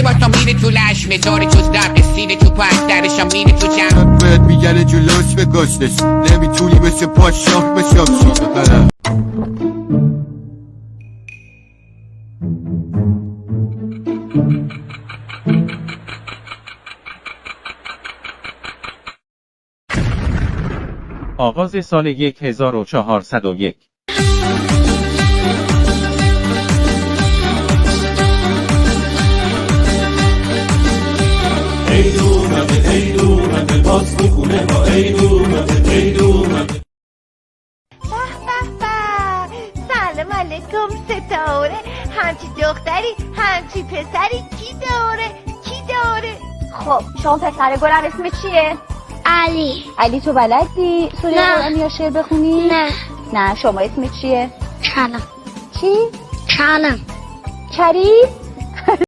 وقتی باشم میره تو لشمه داره جز لب رسیده تو پس درشم میره تو جمع باید میگره جلوش به گستش نمیتونی مثل پاشاک بشم شده قلم. آغاز سال 1401 سلام علیکم ستاره همچی دختری همچی پسری کی داره خب شما پسر گلم اسم چیه؟ علی تو بلدی سوره قرآن یا شعر بخونی؟ نه شما اسم چیه؟ کلم چی؟ کلم کریم؟